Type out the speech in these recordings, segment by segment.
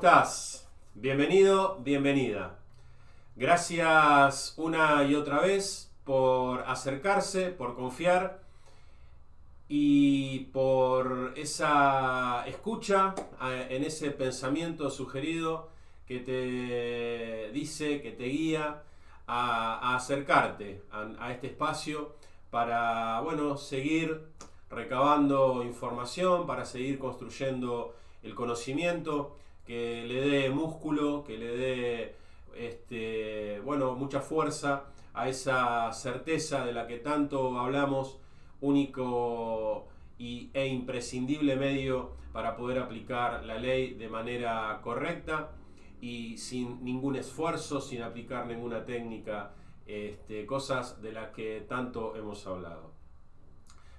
estás? Bienvenido, bienvenida. Gracias una y otra vez por acercarse, por confiar y por esa escucha en ese pensamiento sugerido que te dice, que te guía a acercarte a este espacio para, bueno, seguir recabando información, para seguir construyendo el conocimiento, que le dé músculo, que le dé bueno, mucha fuerza a esa certeza de la que tanto hablamos, único e imprescindible medio para poder aplicar la ley de manera correcta y sin ningún esfuerzo, sin aplicar ninguna técnica, cosas de las que tanto hemos hablado.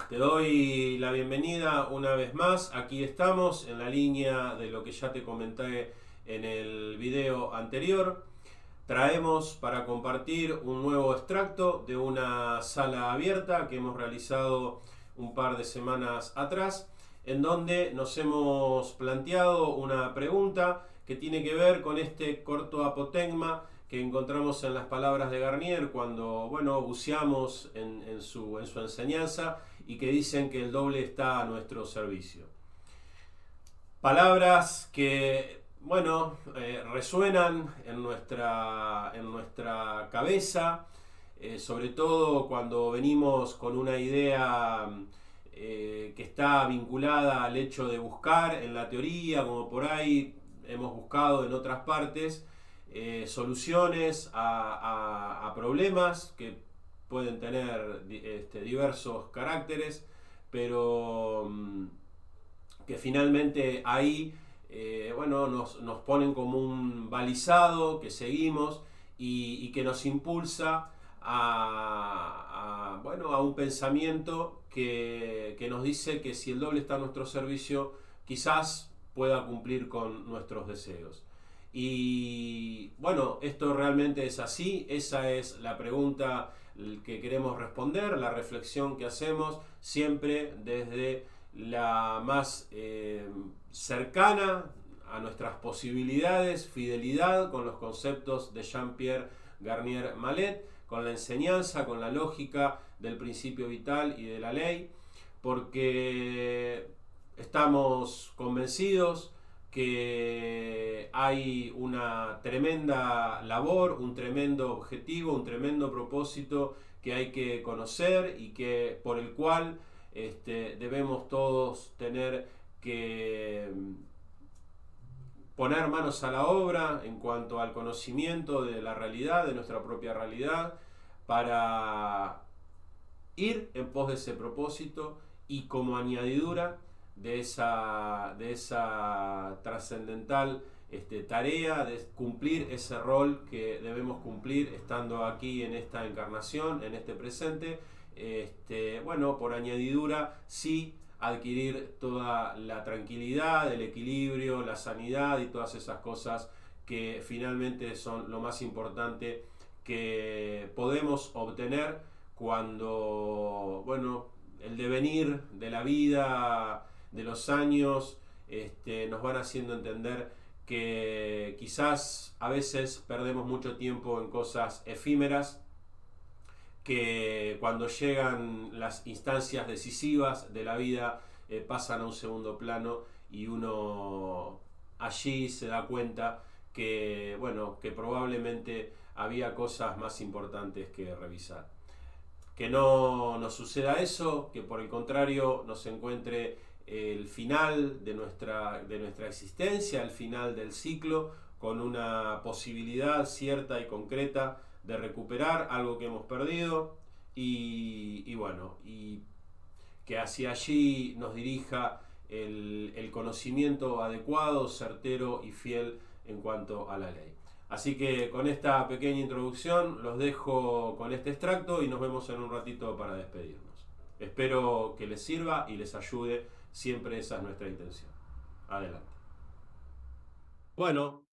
Te doy la bienvenida una vez más. Aquí estamos en la línea de lo que ya te comenté en el video anterior. Traemos para compartir un nuevo extracto de una sala abierta que hemos realizado un par de semanas atrás, en donde nos hemos planteado una pregunta que tiene que ver con este corto apotegma que encontramos en las palabras de Garnier cuando, bueno, buceamos en su enseñanza, y que dicen que el doble está a nuestro servicio. Palabras que, bueno, resuenan en nuestra cabeza, sobre todo cuando venimos con una idea que está vinculada al hecho de buscar en la teoría, como por ahí hemos buscado en otras partes, soluciones a problemas que pueden tener diversos caracteres, pero que finalmente ahí bueno, nos ponen como un balizado que seguimos y que nos impulsa bueno, a un pensamiento que nos dice que si el doble está a nuestro servicio, quizás pueda cumplir con nuestros deseos. Y bueno, esto realmente es así. Esa es la pregunta que queremos responder, la reflexión que hacemos siempre desde la más cercana a nuestras posibilidades, fidelidad con los conceptos de Jean-Pierre Garnier Mallet, con la enseñanza, con la lógica del principio vital y de la ley, porque estamos convencidos que hay una tremenda labor, un tremendo objetivo, un tremendo propósito que hay que conocer y que por el cual debemos todos tener que poner manos a la obra en cuanto al conocimiento de la realidad, de nuestra propia realidad, para ir en pos de ese propósito y como añadidura de esa trascendental tarea de cumplir ese rol que debemos cumplir estando aquí en esta encarnación, en este presente. Bueno, por añadidura, sí, adquirir toda la tranquilidad, el equilibrio, la sanidad y todas esas cosas que finalmente son lo más importante que podemos obtener cuando, bueno, el devenir de la vida, de los años, nos van haciendo entender que quizás a veces perdemos mucho tiempo en cosas efímeras, que cuando llegan las instancias decisivas de la vida pasan a un segundo plano y uno allí se da cuenta que, bueno, que probablemente había cosas más importantes que revisar. Que no nos suceda eso, que por el contrario nos encuentre el final de nuestra existencia, el final del ciclo, con una posibilidad cierta y concreta de recuperar algo que hemos perdido y bueno, y que hacia allí nos dirija el conocimiento adecuado, certero y fiel en cuanto a la ley. Así que con esta pequeña introducción los dejo con este extracto y nos vemos en un ratito para despedirnos. Espero que les sirva y les ayude, siempre esa es nuestra intención. Adelante. Bueno,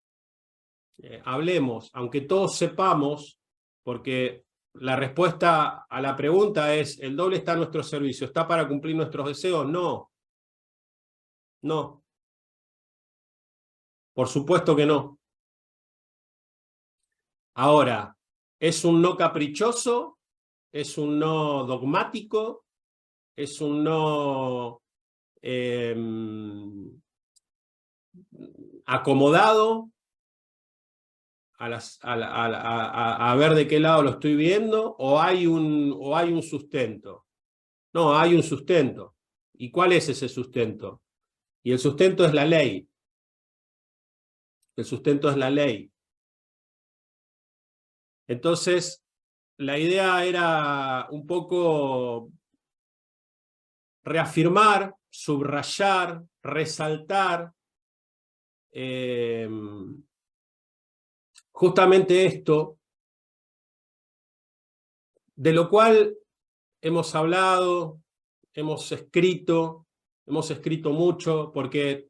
hablemos, aunque todos sepamos, porque la respuesta a la pregunta es, ¿el doble está a nuestro servicio? ¿Está para cumplir nuestros deseos? No. No. Por supuesto que no. Ahora, ¿es un no caprichoso? ¿Es un no dogmático? ¿Es un no acomodado a ver de qué lado lo estoy viendo? ¿O hay un sustento? No, hay un sustento. ¿Y cuál es ese sustento? Y el sustento es la ley. El sustento es la ley. Entonces, la idea era un poco reafirmar, subrayar, resaltar justamente esto, de lo cual hemos hablado, hemos escrito mucho, porque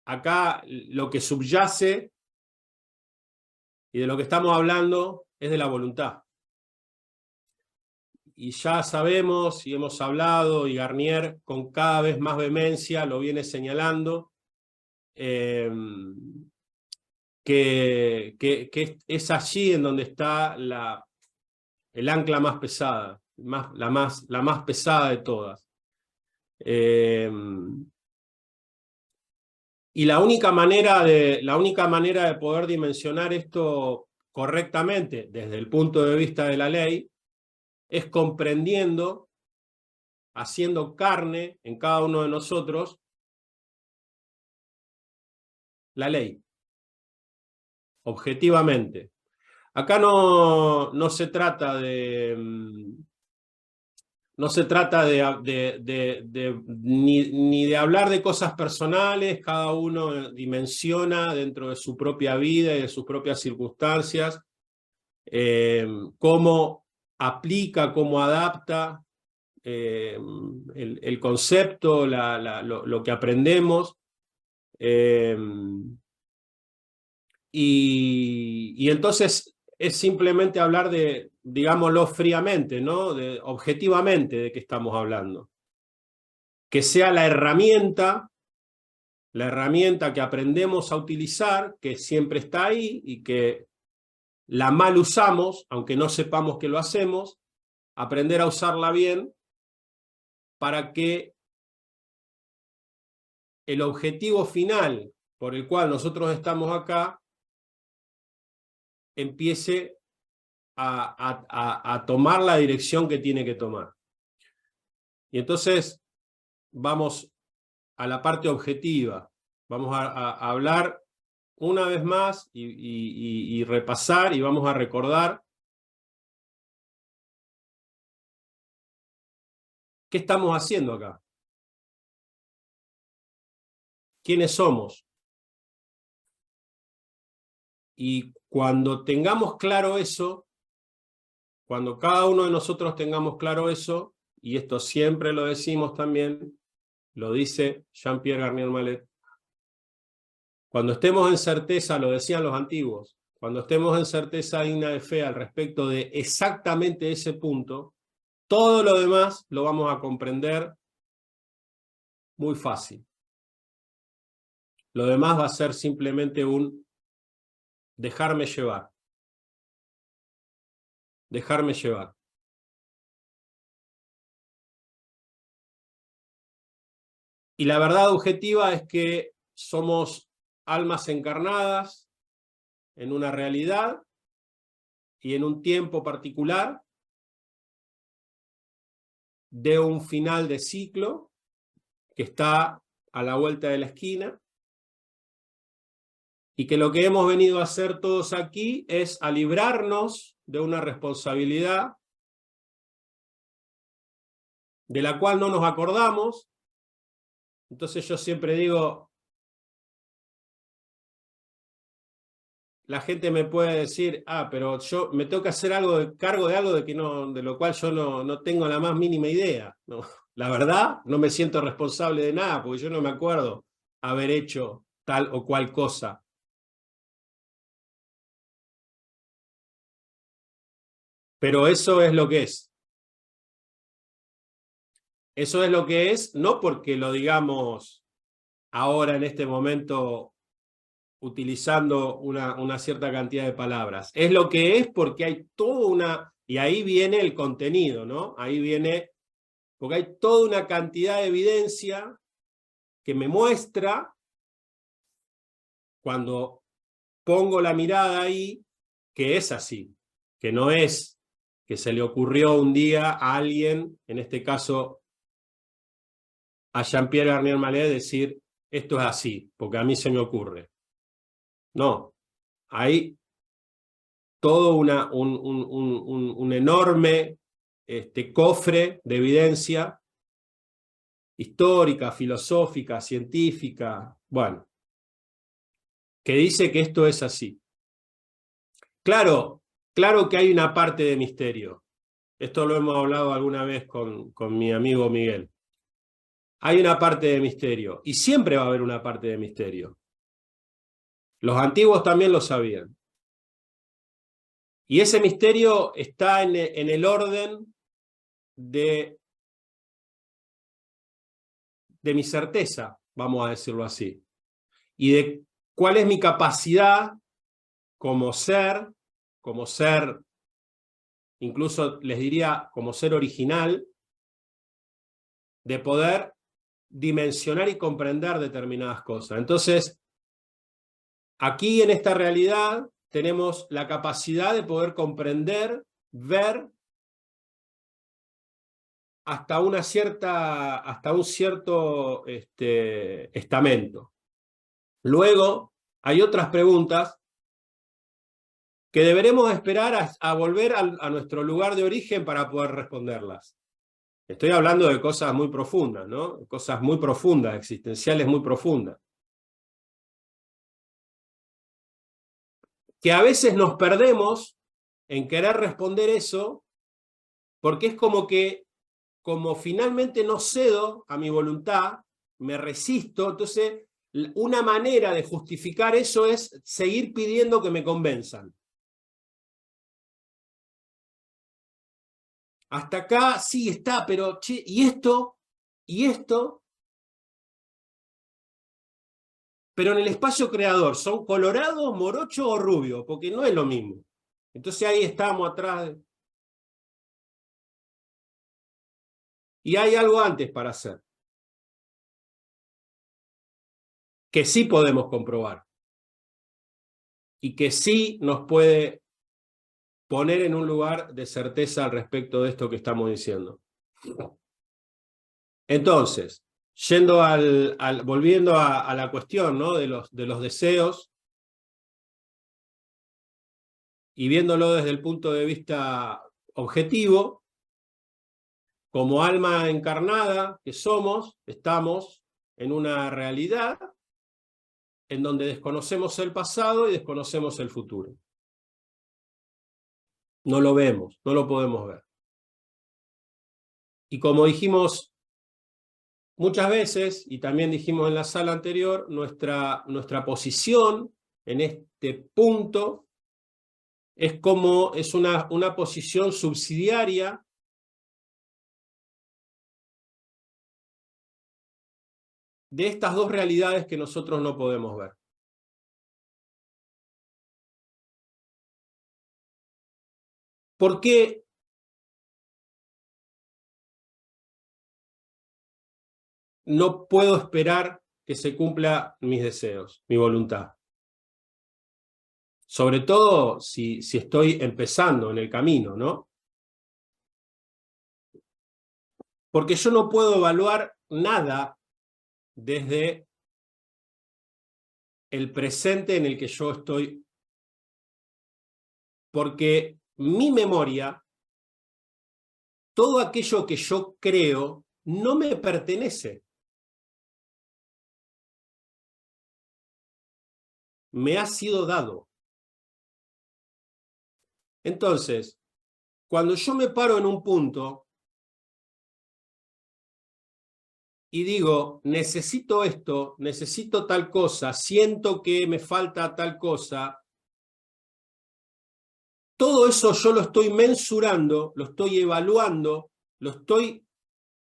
acá lo que subyace y de lo que estamos hablando es de la voluntad. Y ya sabemos y hemos hablado, y Garnier con cada vez más vehemencia lo viene señalando, que es allí en donde está el ancla más pesada, la más pesada de todas. Y la única manera de poder dimensionar esto correctamente desde el punto de vista de la ley es comprendiendo, haciendo carne en cada uno de nosotros la ley, objetivamente. Acá no se trata ni de hablar de cosas personales. Cada uno dimensiona dentro de su propia vida y de sus propias circunstancias cómo aplica, cómo adapta el concepto, lo que aprendemos. Y entonces es simplemente hablar de, digámoslo fríamente, ¿no? Objetivamente de qué estamos hablando. Que sea la herramienta que aprendemos a utilizar, que siempre está ahí y que la mal usamos, aunque no sepamos que lo hacemos, aprender a usarla bien para que el objetivo final por el cual nosotros estamos acá empiece a tomar la dirección que tiene que tomar. Y entonces vamos a la parte objetiva. Vamos a hablar una vez más y repasar, y vamos a recordar qué estamos haciendo acá. ¿Quiénes somos? Y cuando tengamos claro eso, cuando cada uno de nosotros tengamos claro eso, y esto siempre lo decimos también, lo dice Jean-Pierre Garnier Mallet, cuando estemos en certeza, lo decían los antiguos, cuando estemos en certeza digna de fe al respecto de exactamente ese punto, todo lo demás lo vamos a comprender muy fácil. Lo demás va a ser simplemente un dejarme llevar. Dejarme llevar. Y la verdad objetiva es que somos almas encarnadas en una realidad y en un tiempo particular de un final de ciclo que está a la vuelta de la esquina, y que lo que hemos venido a hacer todos aquí es a librarnos de una responsabilidad de la cual no nos acordamos. Entonces yo siempre digo, la gente me puede decir, pero yo me tengo que hacer cargo de algo de lo cual yo no tengo la más mínima idea. No, la verdad, no me siento responsable de nada, porque yo no me acuerdo haber hecho tal o cual cosa. Pero eso es lo que es. Eso es lo que es, no porque lo digamos ahora en este momento utilizando una cierta cantidad de palabras. Es lo que es porque hay toda una... Y ahí viene el contenido, ¿no? Ahí viene... Porque hay toda una cantidad de evidencia que me muestra, cuando pongo la mirada ahí, que es así, que no es que se le ocurrió un día a alguien, en este caso a Jean-Pierre Garnier Mallet, decir esto es así, porque a mí se me ocurre. No, hay todo un enorme cofre de evidencia histórica, filosófica, científica, bueno, que dice que esto es así. Claro, claro que hay una parte de misterio. Esto lo hemos hablado alguna vez con mi amigo Miguel. Hay una parte de misterio, y siempre va a haber una parte de misterio. Los antiguos también lo sabían. Y ese misterio está en el orden de mi certeza, vamos a decirlo así, y de cuál es mi capacidad como ser, incluso les diría como ser original, de poder dimensionar y comprender determinadas cosas. Entonces, aquí en esta realidad tenemos la capacidad de poder comprender, ver hasta un cierto estamento. Luego, hay otras preguntas que deberemos esperar a volver a nuestro lugar de origen para poder responderlas. Estoy hablando de cosas muy profundas, ¿no? Cosas muy profundas, existenciales muy profundas. Que a veces nos perdemos en querer responder eso, porque es como finalmente no cedo a mi voluntad, me resisto, entonces una manera de justificar eso es seguir pidiendo que me convenzan. Hasta acá sí está, pero che, ¿y esto? ¿Y esto? Pero en el espacio creador, ¿son colorados, morochos o rubios? Porque no es lo mismo. Entonces ahí estamos atrás. Y hay algo antes para hacer, que sí podemos comprobar y que sí nos puede poner en un lugar de certeza al respecto de esto que estamos diciendo. Entonces, volviendo a la cuestión, ¿no? de los deseos, y viéndolo desde el punto de vista objetivo, como alma encarnada que somos, estamos en una realidad en donde desconocemos el pasado y desconocemos el futuro. No lo vemos, no lo podemos ver. Y como dijimos muchas veces, y también dijimos en la sala anterior, nuestra posición en este punto es una posición subsidiaria de estas dos realidades que nosotros no podemos ver. ¿Por qué no puedo esperar que se cumplan mis deseos, mi voluntad? Sobre todo si estoy empezando en el camino, ¿no? Porque yo no puedo evaluar nada desde el presente en el que yo estoy, porque mi memoria, todo aquello que yo creo, no me pertenece. Me ha sido dado. Entonces, cuando yo me paro en un punto y digo, necesito esto, necesito tal cosa, siento que me falta tal cosa, todo eso yo lo estoy mensurando, lo estoy evaluando, lo estoy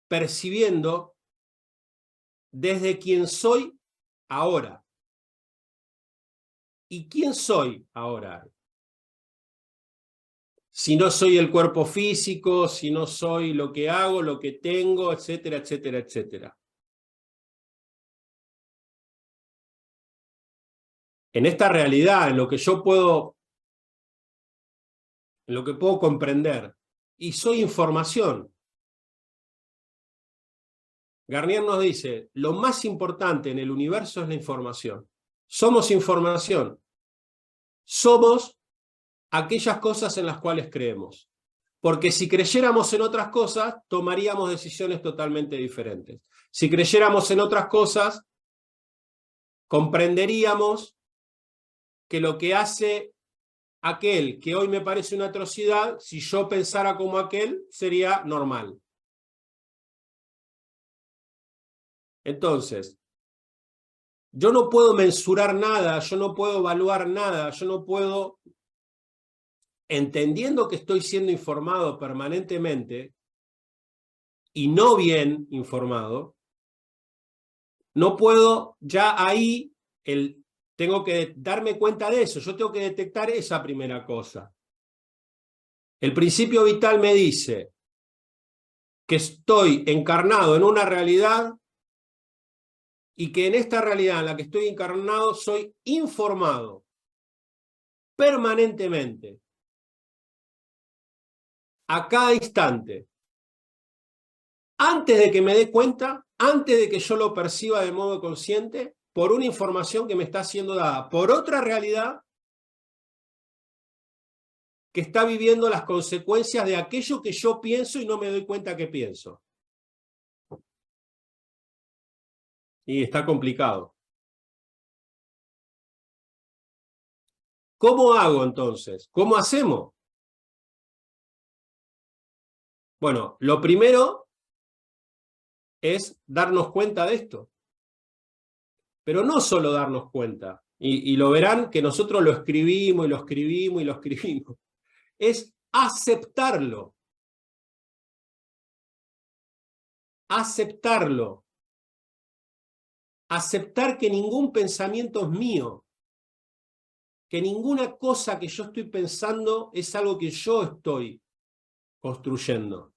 percibiendo desde quien soy ahora. ¿Y quién soy ahora? Si no soy el cuerpo físico, si no soy lo que hago, lo que tengo, etcétera, etcétera, etcétera. En esta realidad, en lo que yo puedo, en lo que puedo comprender, y soy información. Garnier nos dice, lo más importante en el universo es la información. Somos información. Somos aquellas cosas en las cuales creemos. Porque si creyéramos en otras cosas, tomaríamos decisiones totalmente diferentes. Si creyéramos en otras cosas, comprenderíamos que lo que hace aquel que hoy me parece una atrocidad, si yo pensara como aquel, sería normal. Entonces, yo no puedo mensurar nada, yo no puedo evaluar nada, yo no puedo, entendiendo que estoy siendo informado permanentemente y no bien informado, no puedo ya ahí, tengo que darme cuenta de eso, yo tengo que detectar esa primera cosa. El principio vital me dice que estoy encarnado en una realidad y que en esta realidad en la que estoy encarnado soy informado permanentemente, a cada instante, antes de que me dé cuenta, antes de que yo lo perciba de modo consciente, por una información que me está siendo dada por otra realidad que está viviendo las consecuencias de aquello que yo pienso y no me doy cuenta que pienso. Y está complicado. ¿Cómo hago entonces? ¿Cómo hacemos? Bueno, lo primero es darnos cuenta de esto. Pero no solo darnos cuenta, y lo verán que nosotros lo escribimos y lo escribimos y lo escribimos, es aceptarlo. Aceptarlo. Aceptar que ningún pensamiento es mío, que ninguna cosa que yo estoy pensando es algo que yo estoy construyendo.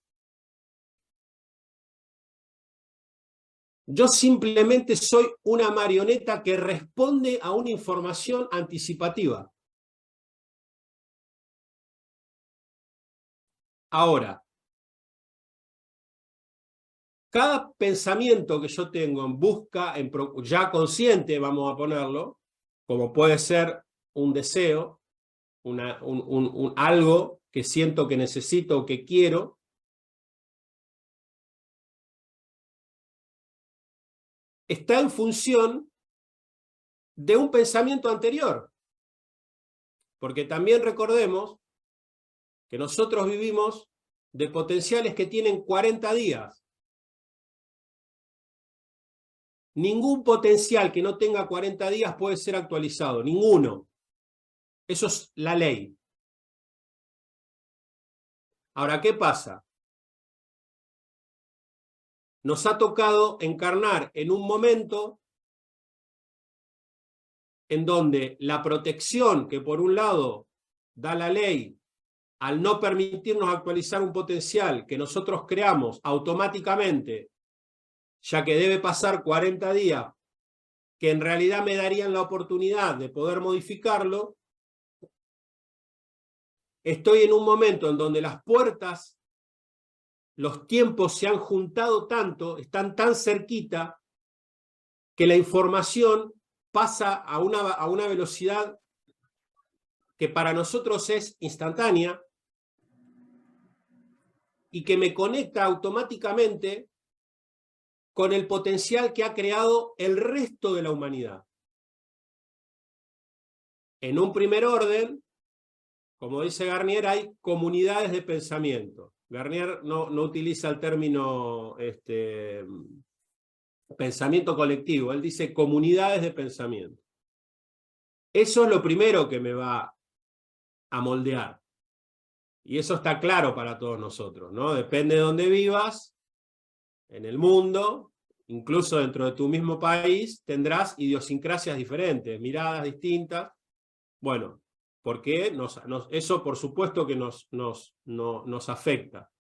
Yo simplemente soy una marioneta que responde a una información anticipativa. Ahora, cada pensamiento que yo tengo en busca, ya consciente, vamos a ponerlo, como puede ser un deseo, algo que siento que necesito o que quiero, está en función de un pensamiento anterior. Porque también recordemos que nosotros vivimos de potenciales que tienen 40 días. Ningún potencial que no tenga 40 días puede ser actualizado, ninguno. Eso es la ley. Ahora, ¿qué pasa? Nos ha tocado encarnar en un momento en donde la protección que por un lado da la ley al no permitirnos actualizar un potencial que nosotros creamos automáticamente, ya que debe pasar 40 días, que en realidad me darían la oportunidad de poder modificarlo, estoy en un momento en donde las puertas, los tiempos se han juntado tanto, están tan cerquita, que la información pasa a una velocidad que para nosotros es instantánea y que me conecta automáticamente con el potencial que ha creado el resto de la humanidad. En un primer orden, como dice Garnier, hay comunidades de pensamiento. Garnier no utiliza el término pensamiento colectivo, él dice comunidades de pensamiento. Eso es lo primero que me va a moldear. Y eso está claro para todos nosotros, ¿no? Depende de dónde vivas, en el mundo, Incluso dentro de tu mismo país tendrás idiosincrasias diferentes, miradas distintas. Bueno, porque eso por supuesto que nos afecta.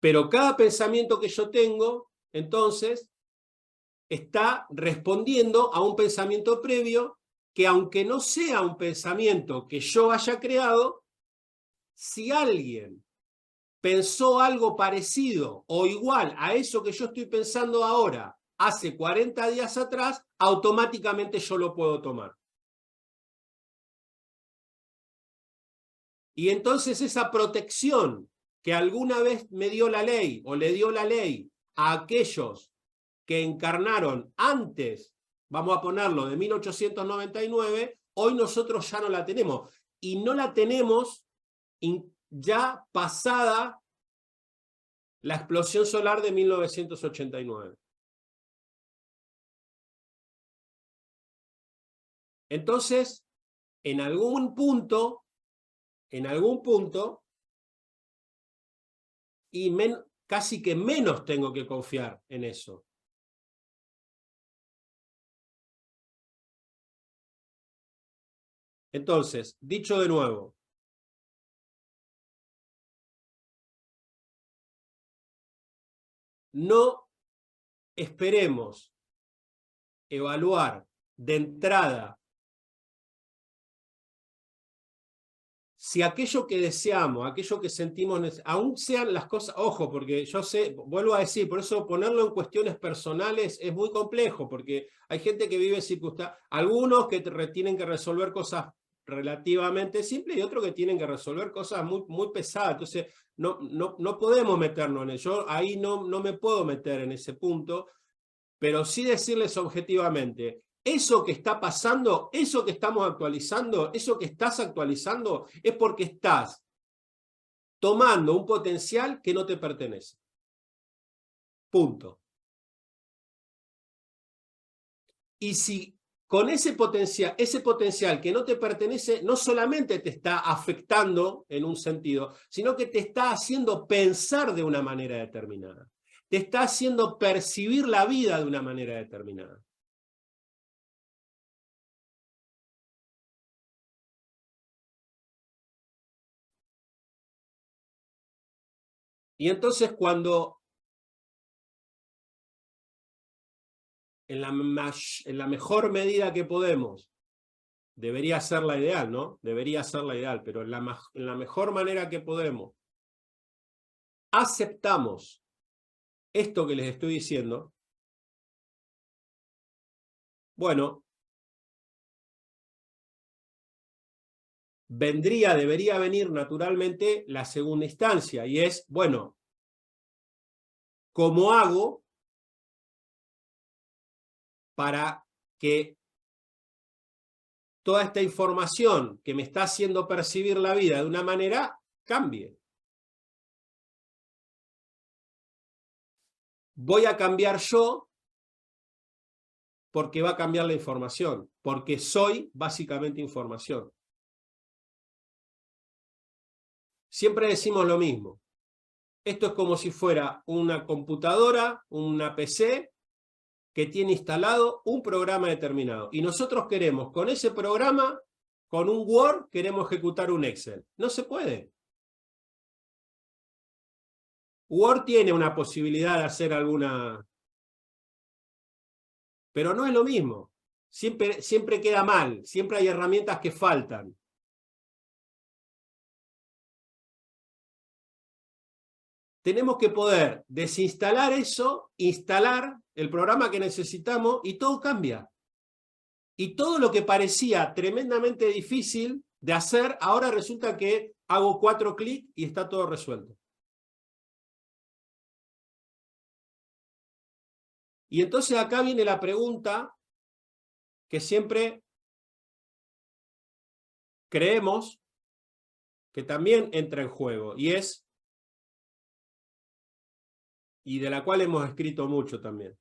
Pero cada pensamiento que yo tengo, entonces, está respondiendo a un pensamiento previo que, aunque no sea un pensamiento que yo haya creado, si alguien pensó algo parecido o igual a eso que yo estoy pensando ahora hace 40 días atrás, automáticamente yo lo puedo tomar. Y entonces esa protección que alguna vez me dio la ley o le dio la ley a aquellos que encarnaron antes, vamos a ponerlo, de 1899, hoy nosotros ya no la tenemos. Y no la tenemos ya pasada la explosión solar de 1989. Entonces, en algún punto, y casi que menos tengo que confiar en eso. Entonces, dicho de nuevo, no esperemos evaluar de entrada si aquello que deseamos, aquello que sentimos, aún sean las cosas, ojo, porque yo sé, vuelvo a decir, por eso ponerlo en cuestiones personales es muy complejo, porque hay gente que vive circunstancias, algunos que tienen que resolver cosas relativamente simples y otros que tienen que resolver cosas muy, muy pesadas, entonces no podemos meternos en eso, yo ahí no me puedo meter en ese punto, pero sí decirles objetivamente, eso que está pasando, eso que estamos actualizando, eso que estás actualizando, es porque estás tomando un potencial que no te pertenece. Punto. Y si con ese potencial que no te pertenece, no solamente te está afectando en un sentido, sino que te está haciendo pensar de una manera determinada. Te está haciendo percibir la vida de una manera determinada. Y entonces cuando en la mejor medida que podemos, debería ser la ideal, ¿no? Debería ser la ideal, pero en la mejor manera que podemos, aceptamos esto que les estoy diciendo, bueno, debería venir naturalmente la segunda instancia, y es, bueno, ¿cómo hago para que toda esta información que me está haciendo percibir la vida de una manera cambie? Voy a cambiar yo porque va a cambiar la información, porque soy básicamente información. Siempre decimos lo mismo. Esto es como si fuera una computadora, una PC, que tiene instalado un programa determinado. Y nosotros queremos, con ese programa, con un Word, queremos ejecutar un Excel. No se puede. Word tiene una posibilidad de hacer alguna... Pero no es lo mismo. Siempre queda mal. Siempre hay herramientas que faltan. Tenemos que poder desinstalar eso, instalar el programa que necesitamos y todo cambia. Y todo lo que parecía tremendamente difícil de hacer, ahora resulta que hago 4 clics y está todo resuelto. Y entonces acá viene la pregunta que siempre creemos que también entra en juego, y de la cual hemos escrito mucho también.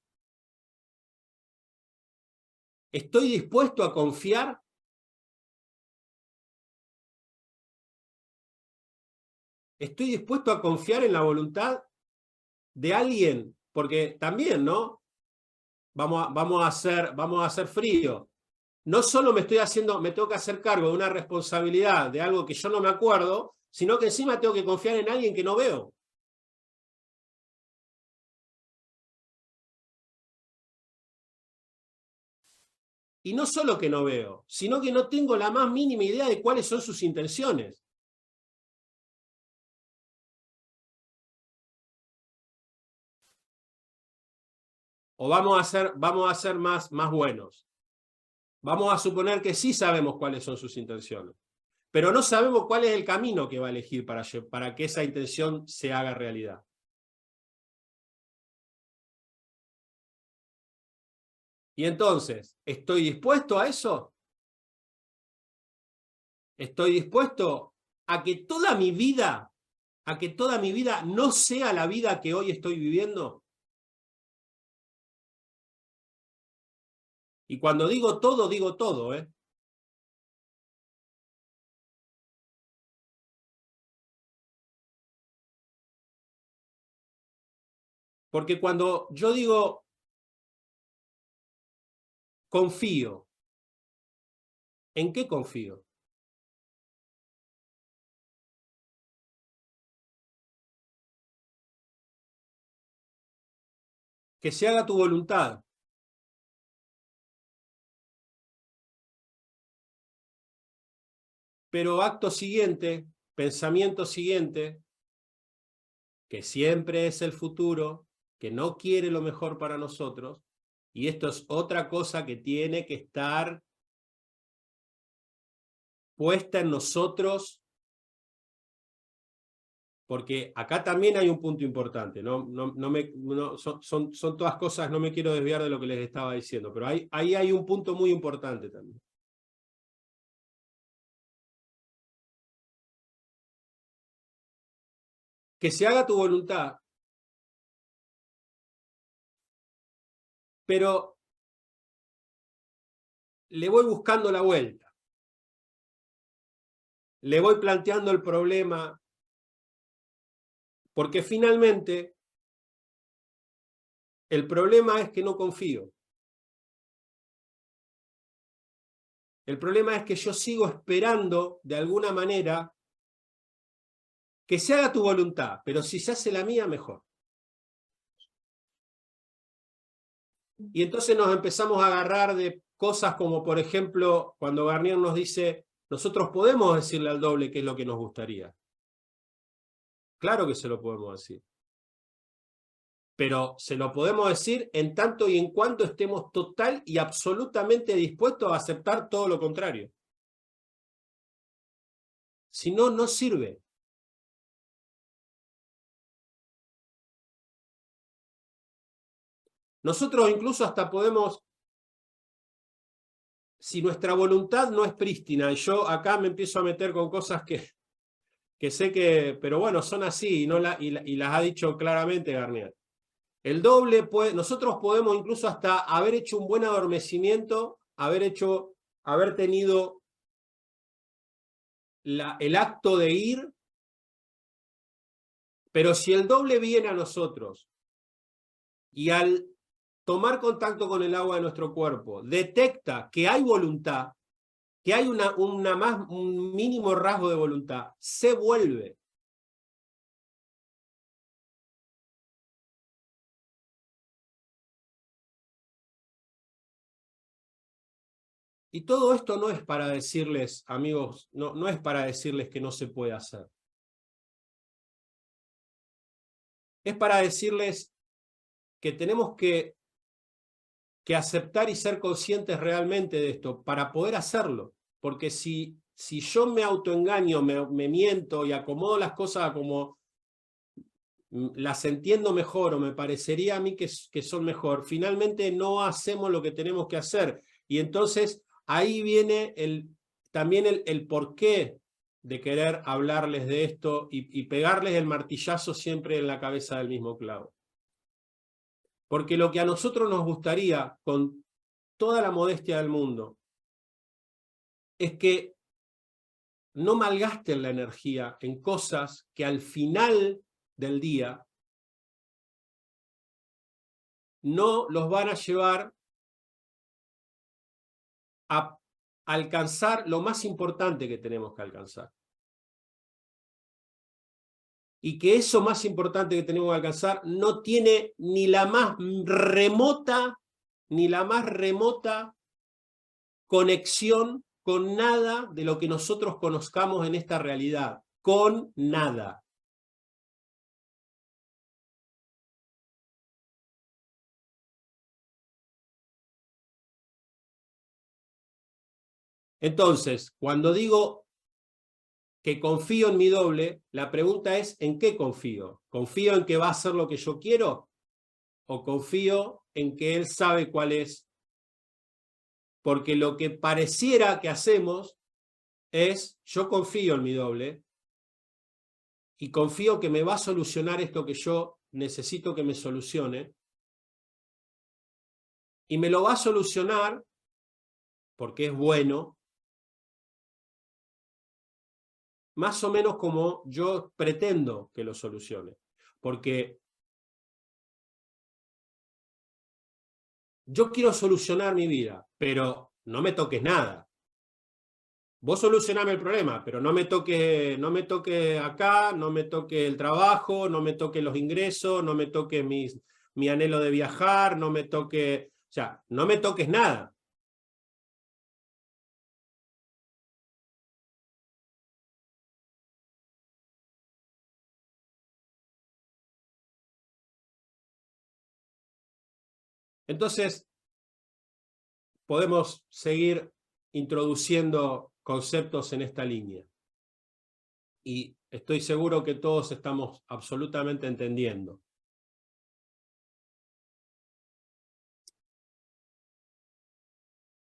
¿Estoy dispuesto a confiar Estoy dispuesto a confiar en la voluntad de alguien, porque también, ¿no? Vamos a hacer frío. No solo me tengo que hacer cargo de una responsabilidad de algo que yo no me acuerdo, sino que encima tengo que confiar en alguien que no veo. Y no solo que no veo, sino que no tengo la más mínima idea de cuáles son sus intenciones. O vamos a ser más buenos. Vamos a suponer que sí sabemos cuáles son sus intenciones, pero no sabemos cuál es el camino que va a elegir para que esa intención se haga realidad. Y entonces, ¿estoy dispuesto a eso? ¿Estoy dispuesto a que toda mi vida, no sea la vida que hoy estoy viviendo? Y cuando digo todo, ¿eh? Porque cuando yo digo confío, ¿en qué confío? Que se haga tu voluntad. Pero acto siguiente, pensamiento siguiente, que siempre es el futuro, que no quiere lo mejor para nosotros, y esto es otra cosa que tiene que estar puesta en nosotros, porque acá también hay un punto importante, son todas cosas, no me quiero desviar de lo que les estaba diciendo, pero ahí hay un punto muy importante también. Que se haga tu voluntad, pero le voy buscando la vuelta, le voy planteando el problema, porque finalmente el problema es que no confío. El problema es que yo sigo esperando, de alguna manera, que se haga tu voluntad, pero si se hace la mía, mejor. Y entonces nos empezamos a agarrar de cosas como, por ejemplo, cuando Garnier nos dice, nosotros podemos decirle al doble qué es lo que nos gustaría. Claro que se lo podemos decir. Pero se lo podemos decir en tanto y en cuanto estemos total y absolutamente dispuestos a aceptar todo lo contrario. Si no, no sirve. Nosotros incluso hasta podemos, si nuestra voluntad no es prístina, y yo acá me empiezo a meter con cosas que sé que, pero bueno, son así y las ha dicho claramente Garnier. El doble nosotros podemos incluso hasta haber hecho un buen adormecimiento, haber tenido el acto de ir, pero si el doble viene a nosotros y al tomar contacto con el agua de nuestro cuerpo detecta que hay voluntad, que hay un mínimo rasgo de voluntad, se vuelve. Y todo esto no es para decirles, amigos, no es para decirles que no se puede hacer. Es para decirles que tenemos que aceptar y ser conscientes realmente de esto para poder hacerlo. Porque si yo me autoengaño, me miento y acomodo las cosas como las entiendo mejor o me parecería a mí que son mejor, finalmente no hacemos lo que tenemos que hacer. Y entonces ahí viene también el porqué de querer hablarles de esto y pegarles el martillazo siempre en la cabeza del mismo clavo. Porque lo que a nosotros nos gustaría, con toda la modestia del mundo, es que no malgasten la energía en cosas que al final del día no los van a llevar a alcanzar lo más importante que tenemos que alcanzar. Y que eso más importante que tenemos que alcanzar no tiene ni la más remota conexión con nada de lo que nosotros conozcamos en esta realidad. Con nada. Entonces, cuando digo que confío en mi doble, la pregunta es ¿en qué confío? ¿Confío en que va a hacer lo que yo quiero? ¿O confío en que él sabe cuál es? Porque lo que pareciera que hacemos es, yo confío en mi doble y confío que me va a solucionar esto que yo necesito que me solucione, y me lo va a solucionar porque es bueno, más o menos como yo pretendo que lo solucione. Porque yo quiero solucionar mi vida, pero no me toques nada. Vos solucioname el problema, pero no me toque acá, no me toque el trabajo, no me toque los ingresos, no me toque mi anhelo de viajar, no me toque, o sea, no me toques nada. Entonces, podemos seguir introduciendo conceptos en esta línea. Y estoy seguro que todos estamos absolutamente entendiendo.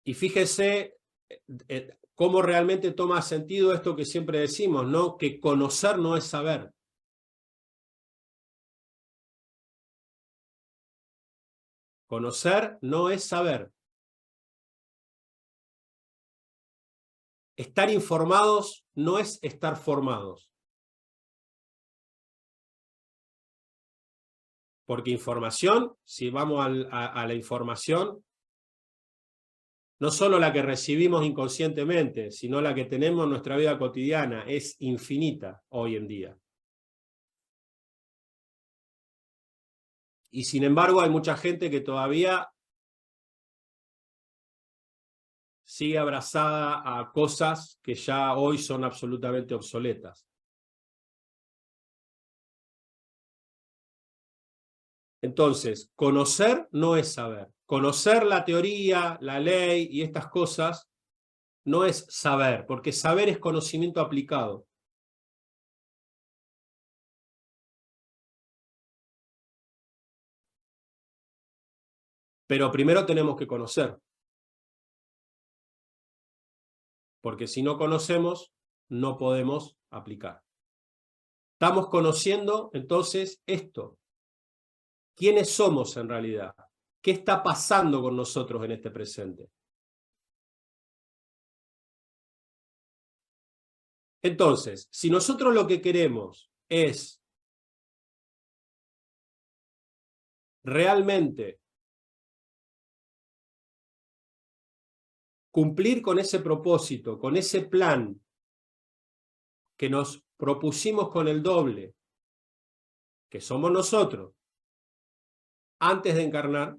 Y fíjese cómo realmente toma sentido esto que siempre decimos, ¿no? Que conocer no es saber. Conocer no es saber. Estar informados no es estar formados. Porque información, si vamos a la información, no solo la que recibimos inconscientemente, sino la que tenemos en nuestra vida cotidiana, es infinita hoy en día. Y sin embargo hay mucha gente que todavía sigue abrazada a cosas que ya hoy son absolutamente obsoletas. Entonces, conocer no es saber. Conocer la teoría, la ley y estas cosas no es saber, porque saber es conocimiento aplicado. Pero primero tenemos que conocer. Porque si no conocemos, no podemos aplicar. Estamos conociendo entonces esto. ¿Quiénes somos en realidad? ¿Qué está pasando con nosotros en este presente? Entonces, si nosotros lo que queremos es realmente cumplir con ese propósito, con ese plan que nos propusimos con el doble, que somos nosotros, antes de encarnar,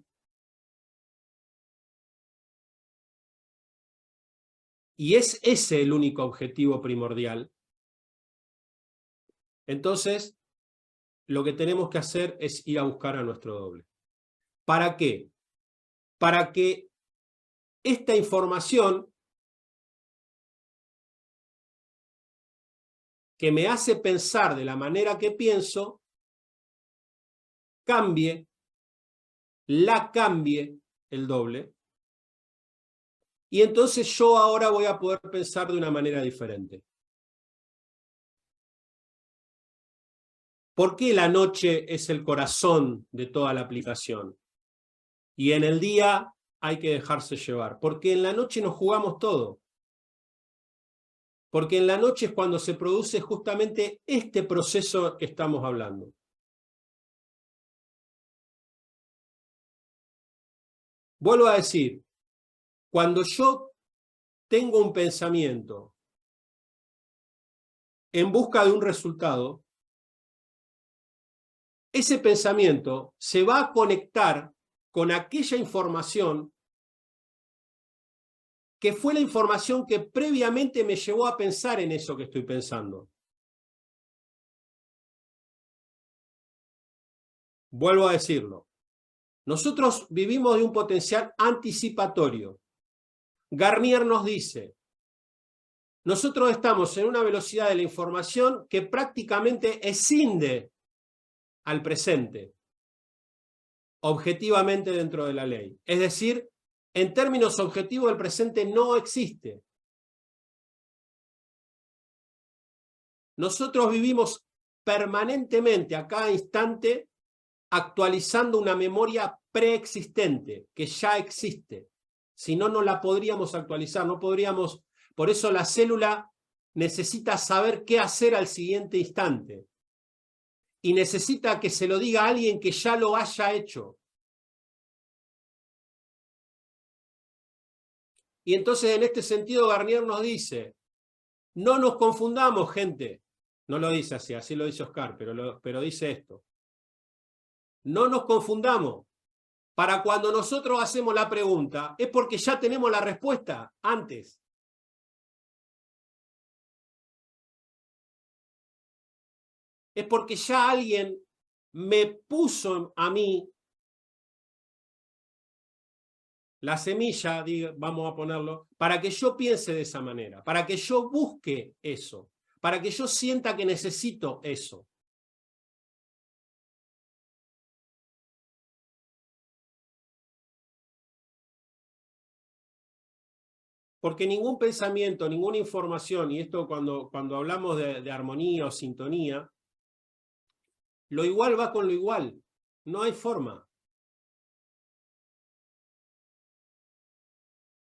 y es ese el único objetivo primordial, entonces lo que tenemos que hacer es ir a buscar a nuestro doble. ¿Para qué? Para que esta información que me hace pensar de la manera que pienso, cambie el doble, y entonces yo ahora voy a poder pensar de una manera diferente. ¿Por qué la noche es el corazón de toda la aplicación? Y en el día hay que dejarse llevar. Porque en la noche nos jugamos todo. Porque en la noche es cuando se produce justamente este proceso que estamos hablando. Vuelvo a decir, cuando yo tengo un pensamiento en busca de un resultado, ese pensamiento se va a conectar con aquella información que fue la información que previamente me llevó a pensar en eso que estoy pensando. Vuelvo a decirlo. Nosotros vivimos de un potencial anticipatorio. Garnier nos dice, nosotros estamos en una velocidad de la información que prácticamente escinde al presente, objetivamente dentro de la ley. Es decir, en términos objetivos el presente no existe. Nosotros vivimos permanentemente a cada instante actualizando una memoria preexistente, que ya existe. Si no, no la podríamos actualizar, no podríamos. Por eso la célula necesita saber qué hacer al siguiente instante. Y necesita que se lo diga a alguien que ya lo haya hecho. Y entonces en este sentido Garnier nos dice, no nos confundamos, gente. No lo dice así, así lo dice Oscar, pero dice esto. No nos confundamos. Para cuando nosotros hacemos la pregunta, es porque ya tenemos la respuesta antes. Es porque ya alguien me puso a mí la semilla, vamos a ponerlo, para que yo piense de esa manera, para que yo busque eso, para que yo sienta que necesito eso. Porque ningún pensamiento, ninguna información, y esto cuando hablamos de armonía o sintonía, lo igual va con lo igual, no hay forma.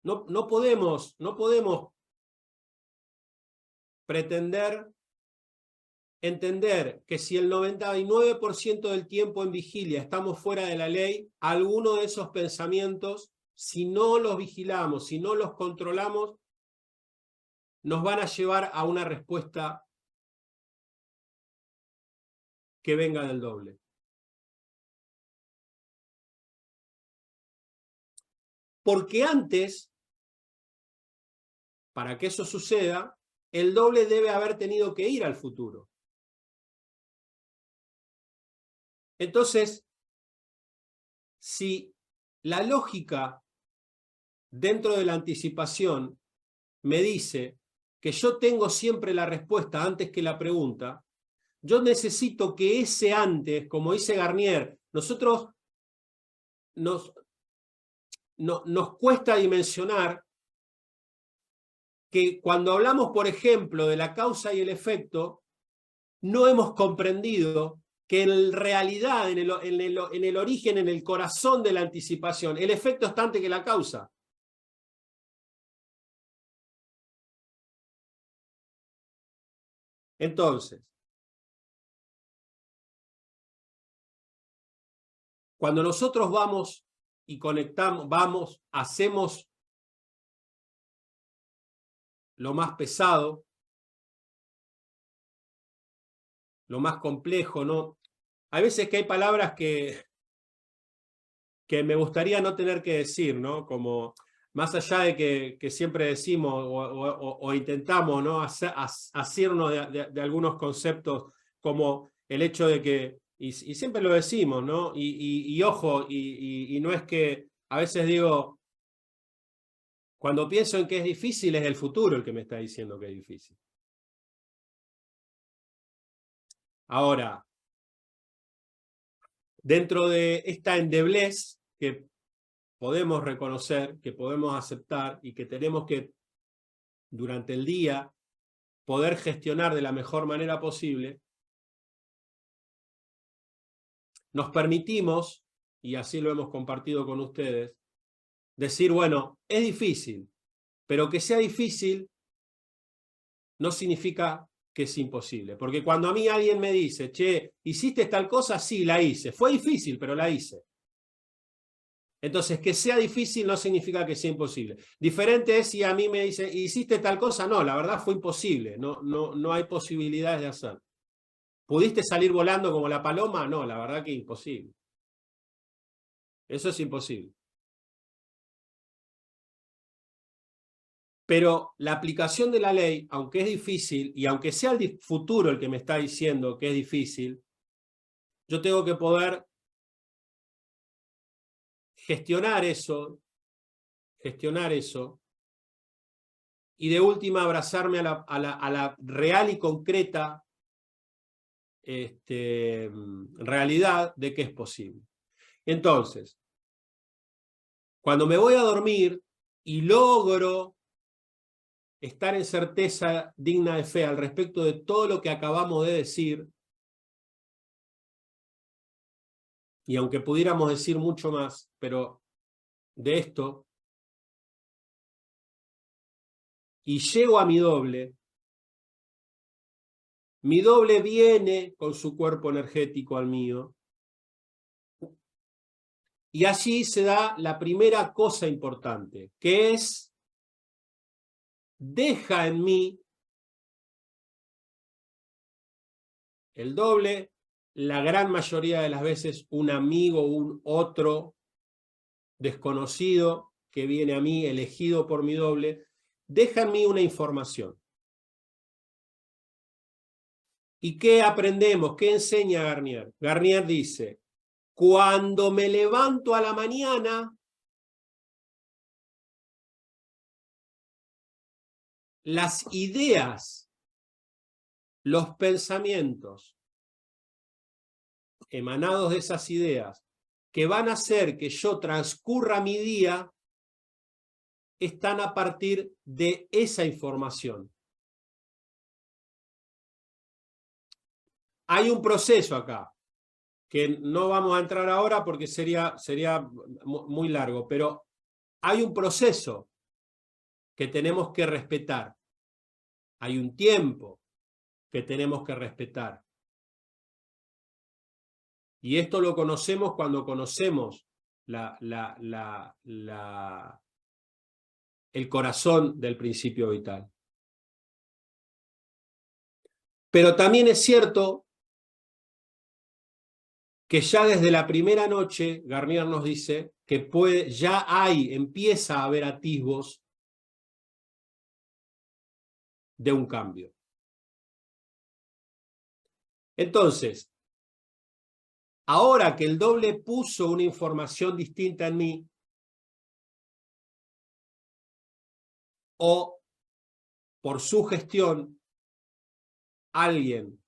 No podemos pretender entender que si el 99% del tiempo en vigilia estamos fuera de la ley, alguno de esos pensamientos, si no los vigilamos, si no los controlamos, nos van a llevar a una respuesta que venga del doble. Porque antes, para que eso suceda, el doble debe haber tenido que ir al futuro. Entonces, si la lógica dentro de la anticipación me dice que yo tengo siempre la respuesta antes que la pregunta, yo necesito que ese antes, como dice Garnier, nosotros nos cuesta dimensionar que cuando hablamos, por ejemplo, de la causa y el efecto, no hemos comprendido que en realidad, en el origen, en el corazón de la anticipación, el efecto está antes que la causa. Entonces, cuando nosotros vamos y conectamos, hacemos lo más pesado, lo más complejo, ¿no? Hay veces que hay palabras que me gustaría no tener que decir, ¿no? Como más allá de que siempre decimos o intentamos, ¿no? Asirnos de algunos conceptos, como el hecho de que, y siempre lo decimos, ¿no? Y ojo, y no es que a veces digo, cuando pienso en que es difícil, es el futuro el que me está diciendo que es difícil. Ahora, dentro de esta endeblez que podemos reconocer, que podemos aceptar y que tenemos que, durante el día, poder gestionar de la mejor manera posible, nos permitimos, y así lo hemos compartido con ustedes, decir, bueno, es difícil, pero que sea difícil no significa que es imposible. Porque cuando a mí alguien me dice, che, ¿hiciste tal cosa? Sí, la hice. Fue difícil, pero la hice. Entonces, que sea difícil no significa que sea imposible. Diferente es si a mí me dice, ¿hiciste tal cosa? No, la verdad fue imposible. No hay posibilidades de hacer. ¿Pudiste salir volando como la paloma? No, la verdad que imposible. Eso es imposible. Pero la aplicación de la ley, aunque es difícil, y aunque sea el futuro el que me está diciendo que es difícil, yo tengo que poder gestionar eso, y de última abrazarme a la real y concreta realidad de que es posible. Entonces, cuando me voy a dormir y logro estar en certeza digna de fe al respecto de todo lo que acabamos de decir, y aunque pudiéramos decir mucho más, pero de esto, y llego a mi doble viene con su cuerpo energético al mío, y allí se da la primera cosa importante, que es, deja en mí el doble, la gran mayoría de las veces un amigo, un otro desconocido que viene a mí, elegido por mi doble, deja en mí una información. ¿Y qué aprendemos? ¿Qué enseña Garnier? Garnier dice, cuando me levanto a la mañana, las ideas, los pensamientos emanados de esas ideas que van a hacer que yo transcurra mi día están a partir de esa información. Hay un proceso acá, que no vamos a entrar ahora porque sería muy largo, pero hay un proceso que tenemos que respetar. Hay un tiempo que tenemos que respetar. Y esto lo conocemos cuando conocemos el corazón del principio vital. Pero también es cierto que ya desde la primera noche, Garnier nos dice, que empieza a haber atisbos de un cambio. Entonces, ahora que el doble puso una información distinta en mí, o por su gestión, alguien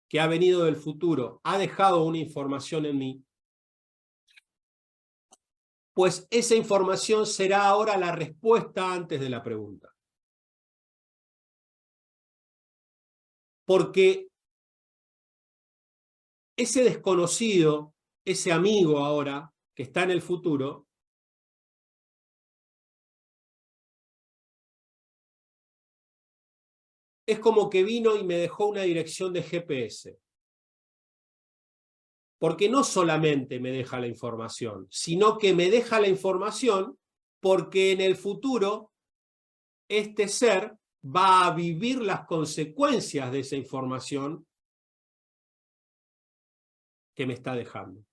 que ha venido del futuro ha dejado una información en mí, pues esa información será ahora la respuesta antes de la pregunta. Porque ese desconocido, ese amigo ahora, que está en el futuro, es como que vino y me dejó una dirección de GPS. Porque no solamente me deja la información, sino que me deja la información porque en el futuro este ser va a vivir las consecuencias de esa información que me está dejando.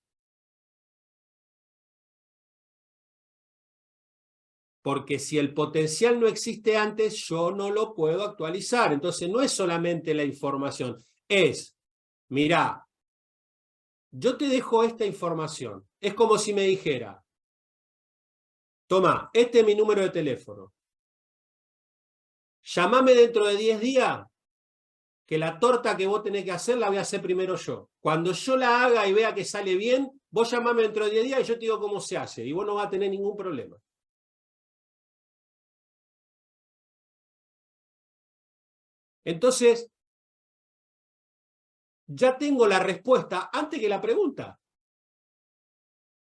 Porque si el potencial no existe antes, yo no lo puedo actualizar. Entonces no es solamente la información, es, mirá, yo te dejo esta información. Es como si me dijera, toma, este es mi número de teléfono. Llámame dentro de 10 días, que la torta que vos tenés que hacer la voy a hacer primero yo. Cuando yo la haga y vea que sale bien, vos llamame dentro de 10 días y yo te digo cómo se hace. Y vos no vas a tener ningún problema. Entonces, ya tengo la respuesta antes que la pregunta.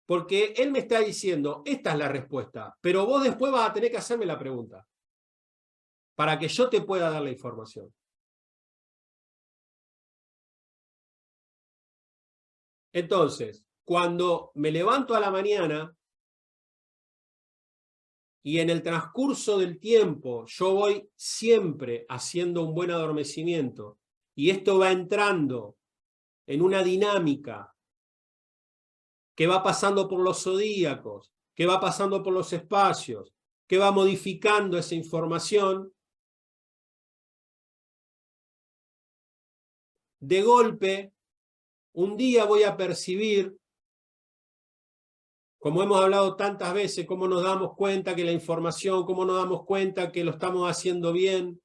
Porque él me está diciendo, esta es la respuesta, pero vos después vas a tener que hacerme la pregunta. para que yo te pueda dar la información. Entonces, cuando me levanto a la mañana y en el transcurso del tiempo yo voy siempre haciendo un buen adormecimiento y esto va entrando en una dinámica que va pasando por los zodíacos, que va pasando por los espacios, que va modificando esa información, de golpe, un día voy a percibir, como hemos hablado tantas veces, cómo nos damos cuenta que la información, cómo nos damos cuenta que lo estamos haciendo bien,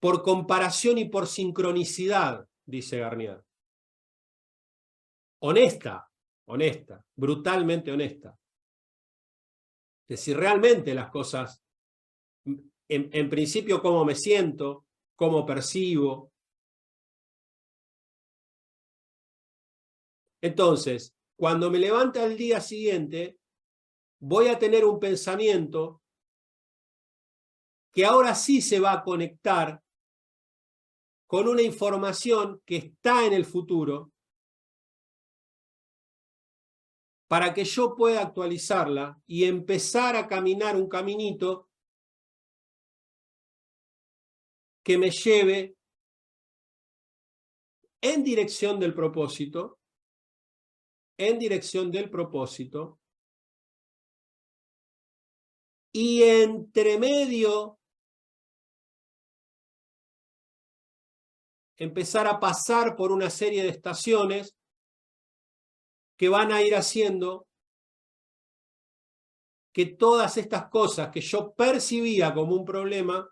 por comparación y por sincronicidad, dice Garnier. Honesta, brutalmente honesta. De si realmente las cosas, en principio, cómo me siento, cómo percibo. Entonces, cuando me levante al día siguiente, voy a tener un pensamiento que ahora sí se va a conectar con una información que está en el futuro para que yo pueda actualizarla y empezar a caminar un caminito que me lleve en dirección del propósito, y entre medio empezar a pasar por una serie de estaciones que van a ir haciendo que todas estas cosas que yo percibía como un problema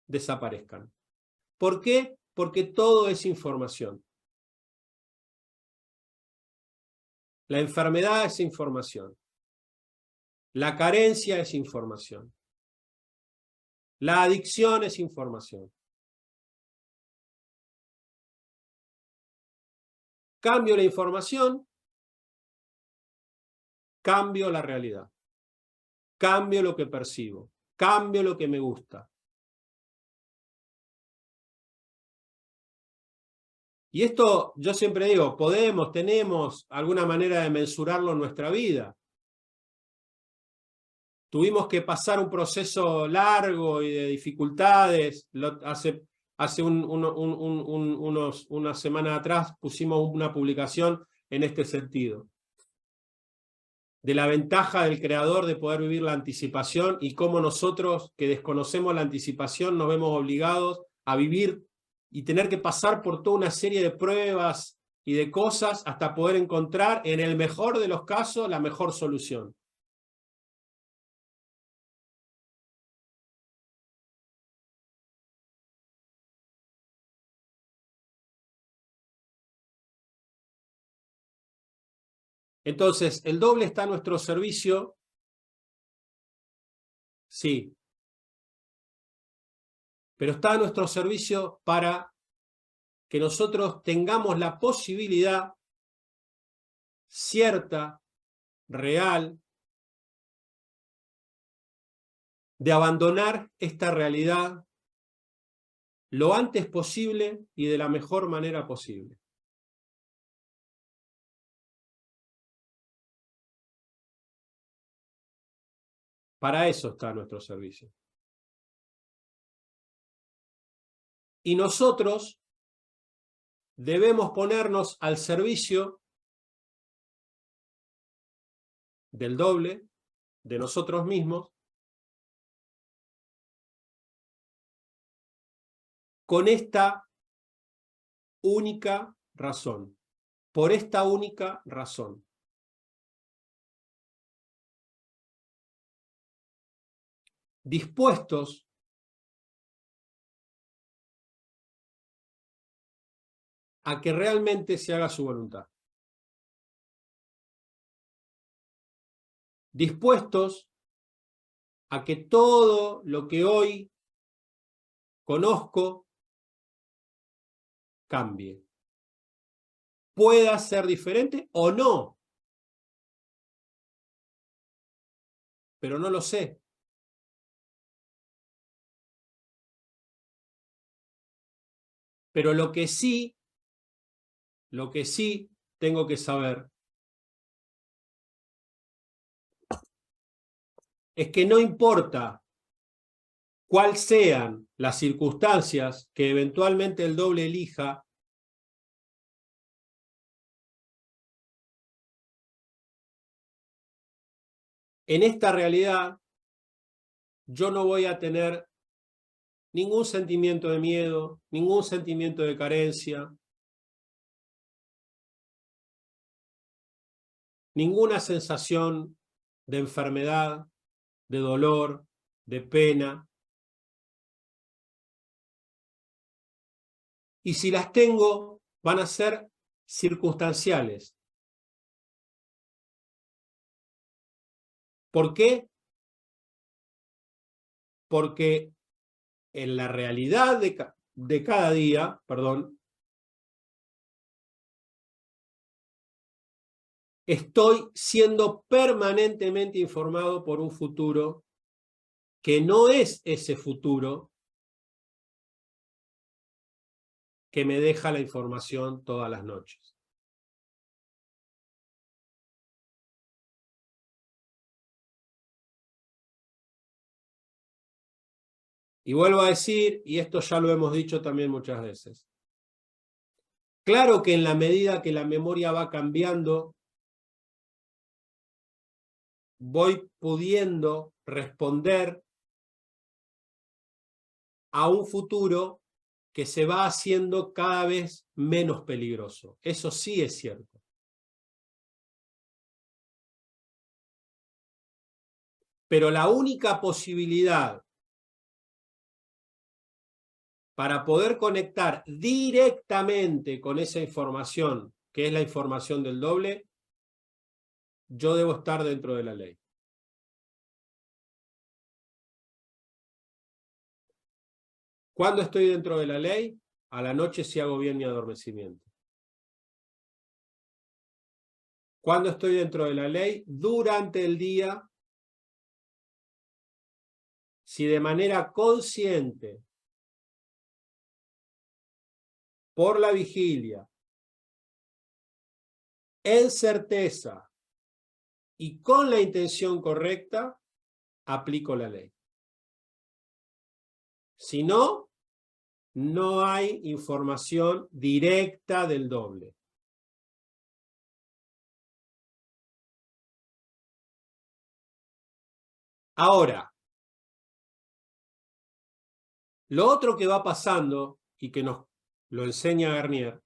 desaparezcan. ¿Por qué? Porque todo es información. La enfermedad es información. La carencia es información. La adicción es información. Cambio la información, cambio la realidad. Cambio lo que percibo. Cambio lo que me gusta. Y esto, yo siempre digo, tenemos alguna manera de mensurarlo en nuestra vida. Tuvimos que pasar un proceso largo y de dificultades. Hace unas semanas atrás pusimos una publicación en este sentido. De la ventaja del creador de poder vivir la anticipación y cómo nosotros que desconocemos la anticipación nos vemos obligados a vivir y tener que pasar por toda una serie de pruebas y de cosas hasta poder encontrar, en el mejor de los casos, la mejor solución. Entonces, ¿el doble está a nuestro servicio? Sí. Pero está a nuestro servicio para que nosotros tengamos la posibilidad cierta, real, de abandonar esta realidad lo antes posible y de la mejor manera posible. Para eso está nuestro servicio. Y nosotros debemos ponernos al servicio del doble, de nosotros mismos, con esta única razón, por esta única razón. Dispuestos a que realmente se haga su voluntad. Dispuestos a que todo lo que hoy conozco cambie. Pueda ser diferente o no. Pero no lo sé. Pero lo que sí tengo que saber es que no importa cuáles sean las circunstancias que eventualmente el doble elija, en esta realidad yo no voy a tener ningún sentimiento de miedo, ningún sentimiento de carencia, ninguna sensación de enfermedad, de dolor, de pena. Y si las tengo, van a ser circunstanciales. ¿Por qué? Porque en la realidad de cada día, estoy siendo permanentemente informado por un futuro que no es ese futuro que me deja la información todas las noches. Y vuelvo a decir, y esto ya lo hemos dicho también muchas veces, claro que en la medida que la memoria va cambiando, voy pudiendo responder a un futuro que se va haciendo cada vez menos peligroso. Eso sí es cierto. Pero la única posibilidad para poder conectar directamente con esa información, que es la información del doble, yo debo estar dentro de la ley. ¿Cuándo estoy dentro de la ley? A la noche si hago bien mi adormecimiento. ¿Cuándo estoy dentro de la ley? Durante el día, si de manera consciente, por la vigilia, en certeza y con la intención correcta, aplico la ley. Si no, no hay información directa del doble. Ahora, lo otro que va pasando y que nos lo enseña Garnier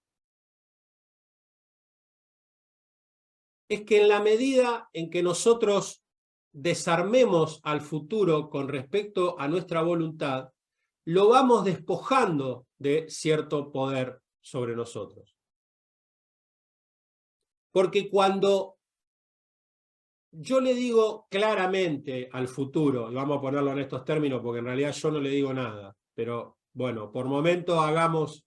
es que en la medida en que nosotros desarmemos al futuro con respecto a nuestra voluntad, lo vamos despojando de cierto poder sobre nosotros. Porque cuando yo le digo claramente al futuro, y vamos a ponerlo en estos términos porque en realidad yo no le digo nada, pero bueno, por momentos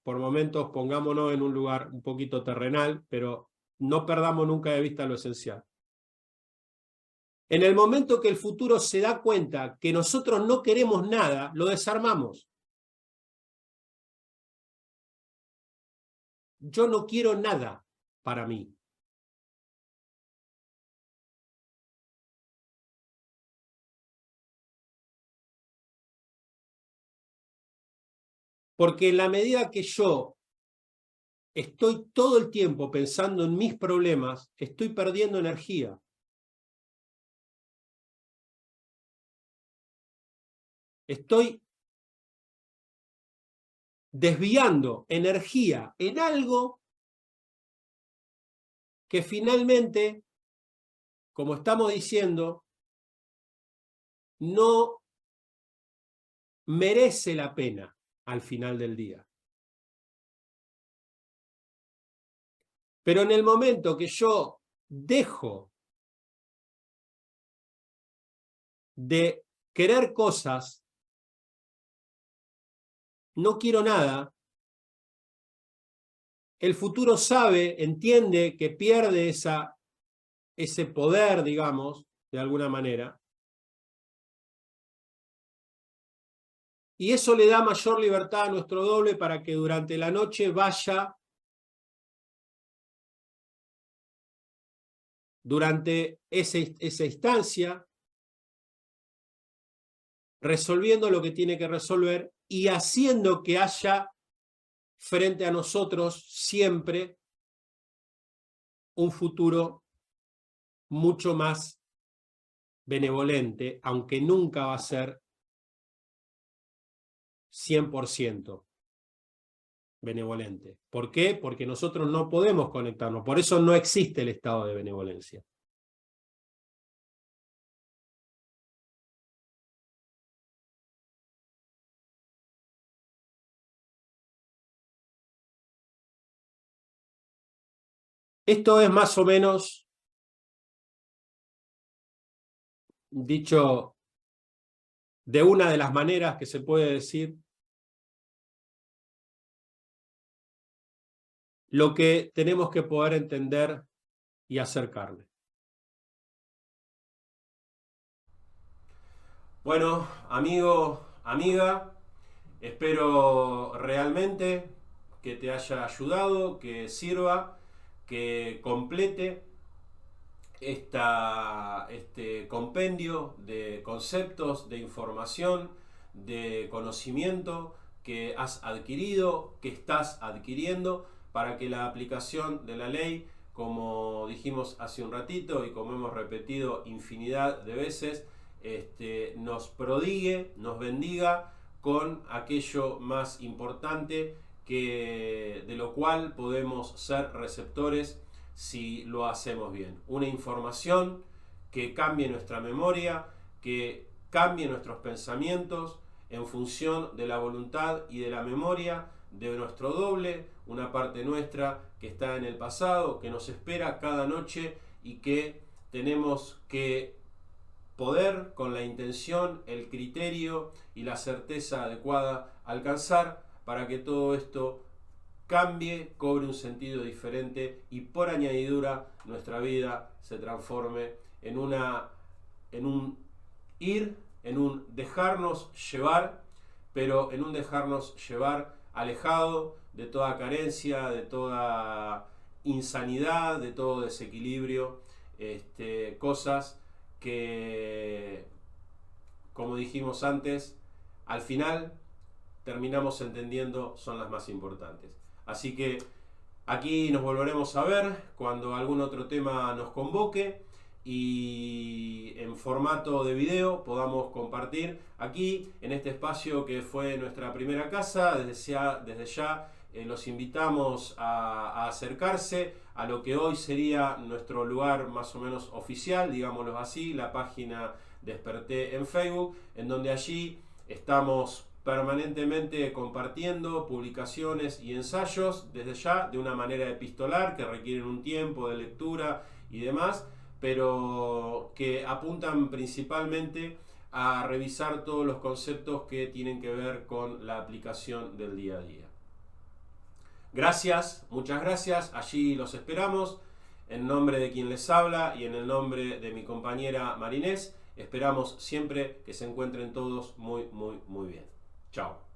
por momentos pongámonos en un lugar un poquito terrenal, pero no perdamos nunca de vista lo esencial. En el momento que el futuro se da cuenta que nosotros no queremos nada, lo desarmamos. Yo no quiero nada para mí. Porque en la medida que yo estoy todo el tiempo pensando en mis problemas, estoy perdiendo energía. Estoy desviando energía en algo que finalmente, como estamos diciendo, no merece la pena al final del día. Pero en el momento que yo dejo de querer cosas, no quiero nada, el futuro sabe, entiende que pierde ese poder, digamos, de alguna manera, Y eso le da mayor libertad a nuestro doble para que durante la noche vaya durante esa instancia resolviendo lo que tiene que resolver y haciendo que haya frente a nosotros siempre un futuro mucho más benevolente, aunque nunca va a ser 100% benevolente. ¿Por qué? Porque nosotros no podemos conectarnos, por eso no existe el estado de benevolencia. Esto es más o menos, dicho de una de las maneras que se puede decir, lo que tenemos que poder entender y acercarle. Bueno, amigo, amiga, espero realmente que te haya ayudado, que sirva, que complete este compendio de conceptos, de información, de conocimiento que has adquirido, que estás adquiriendo, para que la aplicación de la ley, como dijimos hace un ratito y como hemos repetido infinidad de veces, nos prodigue, nos bendiga con aquello más importante de lo cual podemos ser receptores si lo hacemos bien. Una información que cambie nuestra memoria, que cambie nuestros pensamientos en función de la voluntad y de la memoria de nuestro doble, una parte nuestra que está en el pasado, que nos espera cada noche y que tenemos que poder, con la intención, el criterio y la certeza adecuada, alcanzar para que todo esto cambie, cobre un sentido diferente y por añadidura nuestra vida se transforme en un ir, en un dejarnos llevar, pero en un dejarnos llevar alejado de toda carencia, de toda insanidad, de todo desequilibrio, cosas que, como dijimos antes, al final terminamos entendiendo son las más importantes. Así que aquí nos volveremos a ver cuando algún otro tema nos convoque y en formato de video podamos compartir aquí en este espacio que fue nuestra primera casa. Desde ya los invitamos a acercarse a lo que hoy sería nuestro lugar más o menos oficial, digámoslo así, la página Desperté en Facebook, en donde allí estamos permanentemente compartiendo publicaciones y ensayos desde ya de una manera epistolar que requieren un tiempo de lectura y demás, pero que apuntan principalmente a revisar todos los conceptos que tienen que ver con la aplicación del día a día. Gracias, muchas gracias, allí los esperamos. En nombre de quien les habla y en el nombre de mi compañera Marinés, esperamos siempre que se encuentren todos muy bien. Chao.